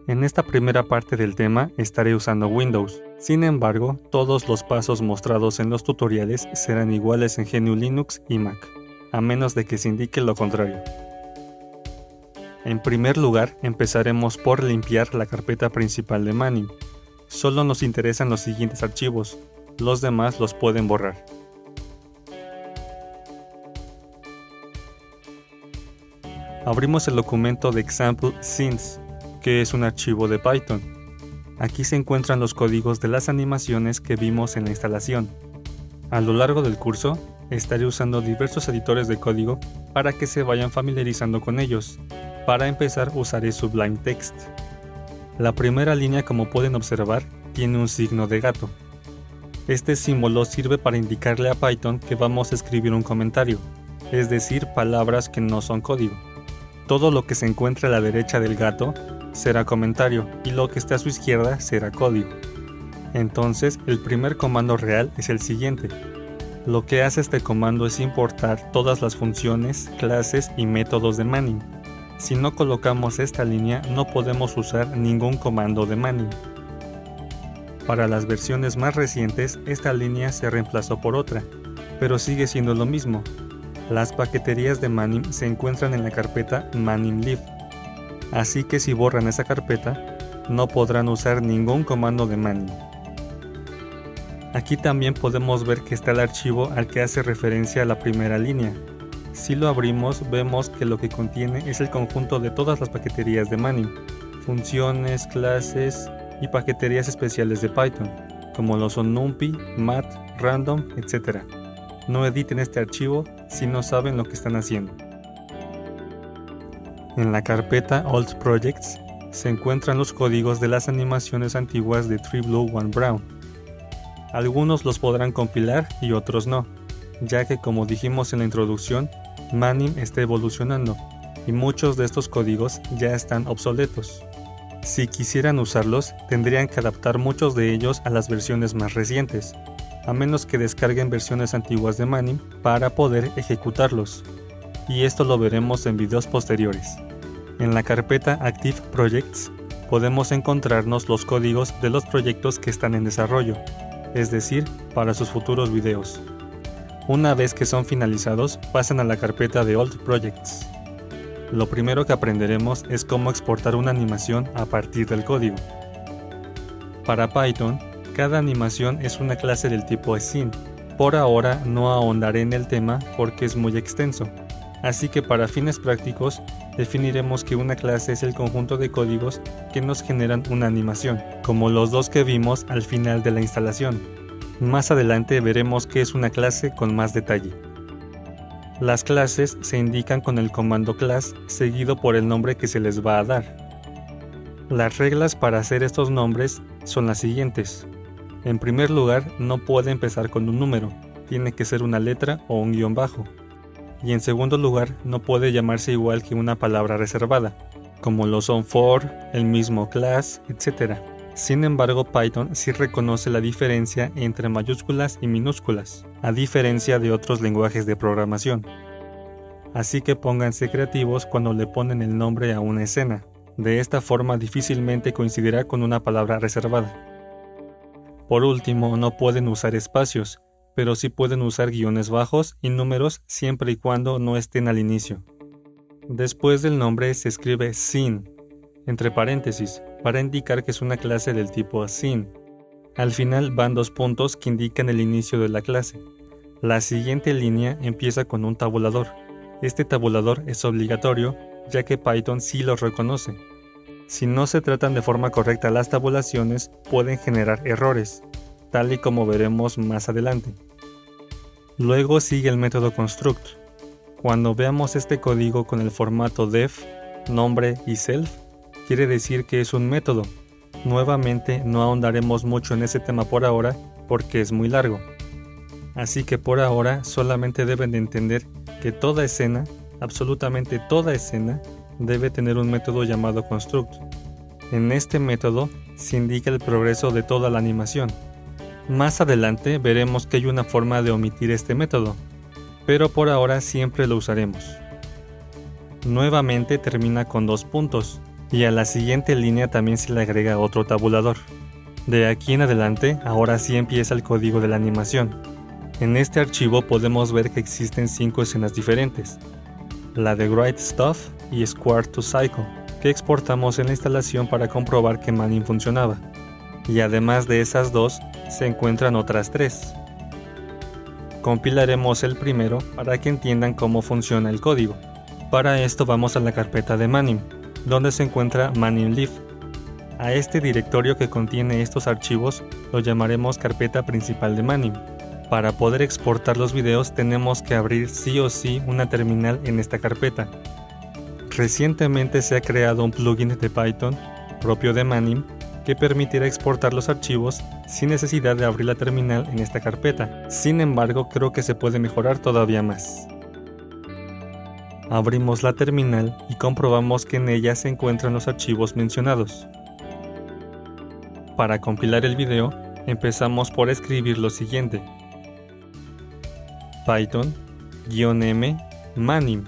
En esta primera parte del tema estaré usando Windows. Sin embargo, todos los pasos mostrados en los tutoriales serán iguales en GNU Linux y Mac, a menos de que se indique lo contrario. En primer lugar, empezaremos por limpiar la carpeta principal de Manning. Solo nos interesan los siguientes archivos, los demás los pueden borrar. Abrimos el documento de example scenes, que es un archivo de Python. Aquí se encuentran los códigos de las animaciones que vimos en la instalación. A lo largo del curso, estaré usando diversos editores de código para que se vayan familiarizando con ellos. Para empezar, usaré Sublime Text. La primera línea, como pueden observar, tiene un signo de gato. Este símbolo sirve para indicarle a Python que vamos a escribir un comentario, es decir, palabras que no son código. Todo lo que se encuentre a la derecha del gato será comentario y lo que esté a su izquierda será código. Entonces, el primer comando real es el siguiente. Lo que hace este comando es importar todas las funciones, clases y métodos de Manning. Si no colocamos esta línea, no podemos usar ningún comando de Manning. Para las versiones más recientes, esta línea se reemplazó por otra, pero sigue siendo lo mismo. Las paqueterías de Manning se encuentran en la carpeta manninlib, así que si borran esa carpeta, no podrán usar ningún comando de Manning. Aquí también podemos ver que está el archivo al que hace referencia la primera línea. Si lo abrimos, vemos que lo que contiene es el conjunto de todas las paqueterías de Manning, funciones, clases y paqueterías especiales de Python, como lo son NumPy, Math, Random, etc. No editen este archivo si no saben lo que están haciendo. En la carpeta Old Projects se encuentran los códigos de las animaciones antiguas de 3Blue 1Brown. Algunos los podrán compilar y otros no, ya que como dijimos en la introducción, Manning está evolucionando y muchos de estos códigos ya están obsoletos. Si quisieran usarlos, tendrían que adaptar muchos de ellos a las versiones más recientes, a menos que descarguen versiones antiguas de Manning para poder ejecutarlos, y esto lo veremos en videos posteriores. En la carpeta Active Projects podemos encontrarnos los códigos de los proyectos que están en desarrollo, es decir, para sus futuros videos. Una vez que son finalizados, pasan a la carpeta de Old Projects. Lo primero que aprenderemos es cómo exportar una animación a partir del código. Para Python, cada animación es una clase del tipo scene. Por ahora no ahondaré en el tema porque es muy extenso, así que para fines prácticos definiremos que una clase es el conjunto de códigos que nos generan una animación, como los dos que vimos al final de la instalación. Más adelante veremos qué es una clase con más detalle. Las clases se indican con el comando class seguido por el nombre que se les va a dar. Las reglas para hacer estos nombres son las siguientes. En primer lugar, no puede empezar con un número, tiene que ser una letra o un guión bajo. Y en segundo lugar, no puede llamarse igual que una palabra reservada, como lo son for, el mismo class, etc. Sin embargo, Python sí reconoce la diferencia entre mayúsculas y minúsculas, a diferencia de otros lenguajes de programación. Así que pónganse creativos cuando le ponen el nombre a una escena. De esta forma difícilmente coincidirá con una palabra reservada. Por último, no pueden usar espacios, pero sí pueden usar guiones bajos y números siempre y cuando no estén al inicio. Después del nombre se escribe scene, entre paréntesis, para indicar que es una clase del tipo scene. Al final van dos puntos que indican el inicio de la clase. La siguiente línea empieza con un tabulador. Este tabulador es obligatorio, ya que Python sí los reconoce. Si no se tratan de forma correcta las tabulaciones, pueden generar errores, tal y como veremos más adelante. Luego sigue el método construct. Cuando veamos este código con el formato def, nombre y self, quiere decir que es un método. Nuevamente no ahondaremos mucho en ese tema por ahora porque es muy largo. Así que por ahora solamente deben de entender que toda escena, absolutamente toda escena, debe tener un método llamado construct. En este método se indica el progreso de toda la animación. Más adelante veremos que hay una forma de omitir este método, pero por ahora siempre lo usaremos. Nuevamente termina con dos puntos, y a la siguiente línea también se le agrega otro tabulador. De aquí en adelante, ahora sí empieza el código de la animación. En este archivo podemos ver que existen 5 escenas diferentes, la de Great Stuff y Square to Cycle, que exportamos en la instalación para comprobar que Manim funcionaba. Y además de esas dos, se encuentran otras 3. Compilaremos el primero para que entiendan cómo funciona el código. Para esto vamos a la carpeta de Manim, donde se encuentra manimlib. A este directorio que contiene estos archivos lo llamaremos carpeta principal de Manim. Para poder exportar los videos tenemos que abrir sí o sí una terminal en esta carpeta. Recientemente se ha creado un plugin de Python propio de Manim que permitirá exportar los archivos sin necesidad de abrir la terminal en esta carpeta. Sin embargo, creo que se puede mejorar todavía más. Abrimos la terminal y comprobamos que en ella se encuentran los archivos mencionados. Para compilar el video, empezamos por escribir lo siguiente: Python-m manim.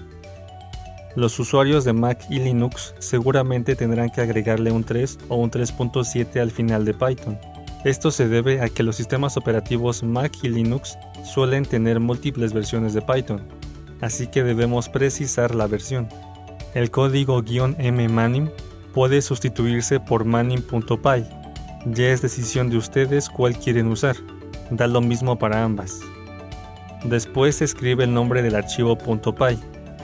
Los usuarios de Mac y Linux seguramente tendrán que agregarle un 3 o un 3.7 al final de Python. Esto se debe a que los sistemas operativos Mac y Linux suelen tener múltiples versiones de Python, así que debemos precisar la versión. El código -m manim puede sustituirse por manim.py. Ya es decisión de ustedes cuál quieren usar, da lo mismo para ambas. Después se escribe el nombre del archivo .py,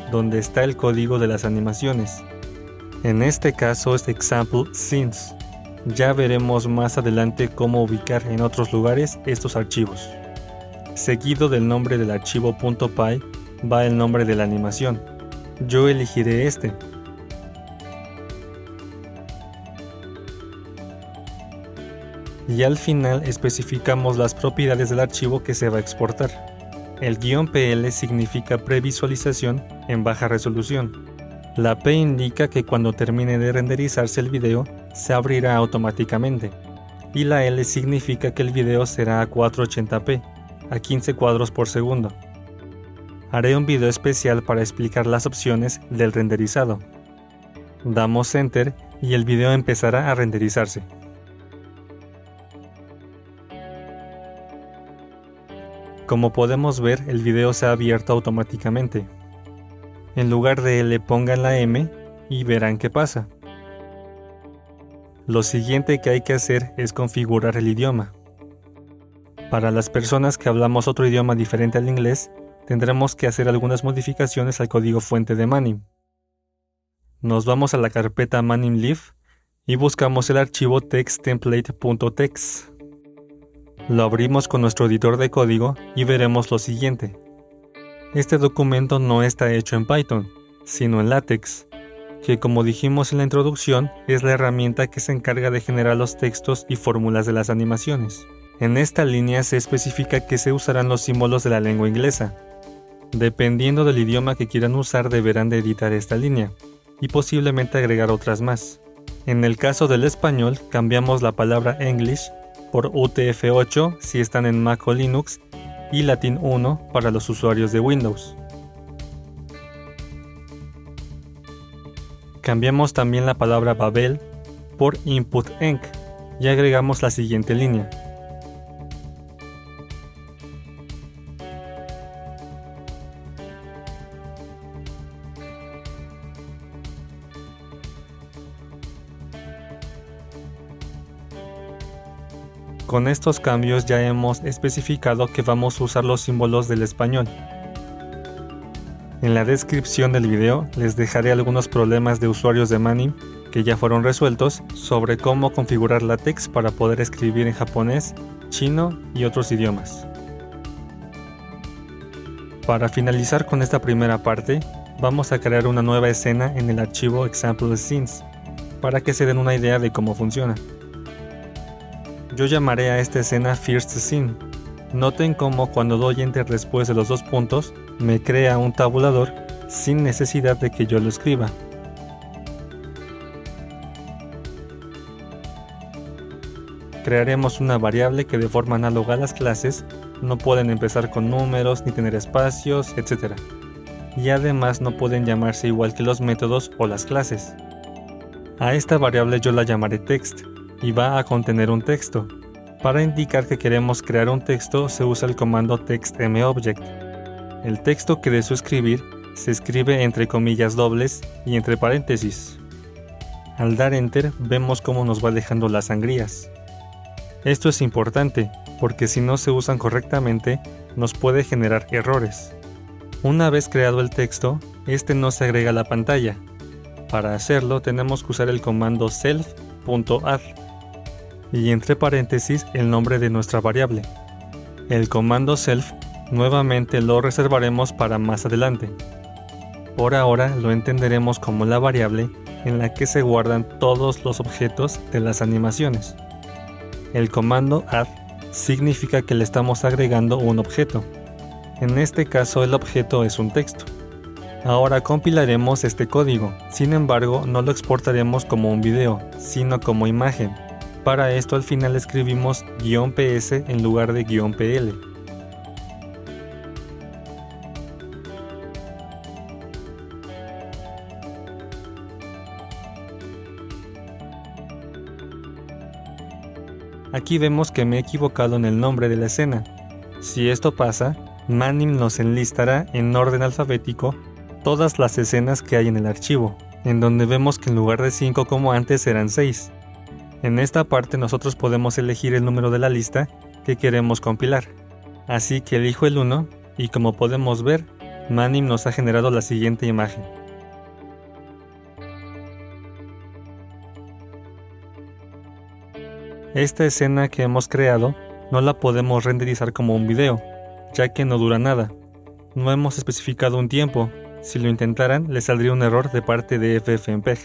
donde está el código de las animaciones. En este caso es example scenes. Ya veremos más adelante cómo ubicar en otros lugares estos archivos. Seguido del nombre del archivo .py va el nombre de la animación. Yo elegiré este. Y al final especificamos las propiedades del archivo que se va a exportar. El "-pl" significa previsualización en baja resolución. La P indica que cuando termine de renderizarse el video, se abrirá automáticamente. Y la L significa que el video será a 480p, a 15 cuadros por segundo. Haré un video especial para explicar las opciones del renderizado. Damos Enter y el video empezará a renderizarse. Como podemos ver, el video se ha abierto automáticamente. En lugar de L pongan la M y verán qué pasa. Lo siguiente que hay que hacer es configurar el idioma. Para las personas que hablamos otro idioma diferente al inglés, tendremos que hacer algunas modificaciones al código fuente de Manim. Nos vamos a la carpeta manimlib y buscamos el archivo texttemplate.txt. Lo abrimos con nuestro editor de código y veremos lo siguiente. Este documento no está hecho en Python, sino en LaTeX, que como dijimos en la introducción, es la herramienta que se encarga de generar los textos y fórmulas de las animaciones. En esta línea se especifica que se usarán los símbolos de la lengua inglesa. Dependiendo del idioma que quieran usar, deberán de editar esta línea, y posiblemente agregar otras más. En el caso del español, cambiamos la palabra English por UTF-8 si están en Mac o Linux y Latin 1 para los usuarios de Windows. Cambiamos también la palabra Babel por Input-enc y agregamos la siguiente línea. Con estos cambios ya hemos especificado que vamos a usar los símbolos del español. En la descripción del video les dejaré algunos problemas de usuarios de Manim que ya fueron resueltos sobre cómo configurar LaTeX para poder escribir en japonés, chino y otros idiomas. Para finalizar con esta primera parte, vamos a crear una nueva escena en el archivo example scenes para que se den una idea de cómo funciona. Yo llamaré a esta escena First Scene. Noten cómo cuando doy Enter después de los dos puntos, me crea un tabulador sin necesidad de que yo lo escriba. Crearemos una variable que de forma análoga a las clases no pueden empezar con números ni tener espacios, etc. Y además no pueden llamarse igual que los métodos o las clases. A esta variable yo la llamaré text y va a contener un texto. Para indicar que queremos crear un texto se usa el comando textMObject. El texto que deseo escribir se escribe entre comillas dobles y entre paréntesis. Al dar Enter vemos cómo nos va dejando las sangrías. Esto es importante porque si no se usan correctamente nos puede generar errores. Una vez creado el texto, este no se agrega a la pantalla. Para hacerlo tenemos que usar el comando self.add y entre paréntesis el nombre de nuestra variable. El comando self nuevamente lo reservaremos para más adelante. Por ahora lo entenderemos como la variable en la que se guardan todos los objetos de las animaciones. El comando add significa que le estamos agregando un objeto. En este caso el objeto es un texto. Ahora compilaremos este código, sin embargo no lo exportaremos como un video, sino como imagen. Para esto al final escribimos "-ps" en lugar de "-pl". Aquí vemos que me he equivocado en el nombre de la escena. Si esto pasa, Manim nos enlistará en orden alfabético todas las escenas que hay en el archivo, en donde vemos que en lugar de 5 como antes eran 6. En esta parte nosotros podemos elegir el número de la lista que queremos compilar. Así que elijo el 1 y como podemos ver, Manim nos ha generado la siguiente imagen. Esta escena que hemos creado no la podemos renderizar como un video, ya que no dura nada. No hemos especificado un tiempo. Si lo intentaran, les saldría un error de parte de FFmpeg.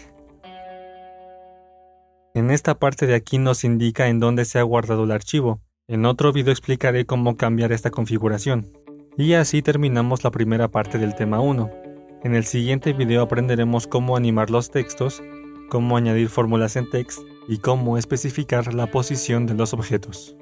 En esta parte de aquí nos indica en dónde se ha guardado el archivo. En otro video explicaré cómo cambiar esta configuración. Y así terminamos la primera parte del tema 1. En el siguiente video aprenderemos cómo animar los textos, cómo añadir fórmulas en text y cómo especificar la posición de los objetos.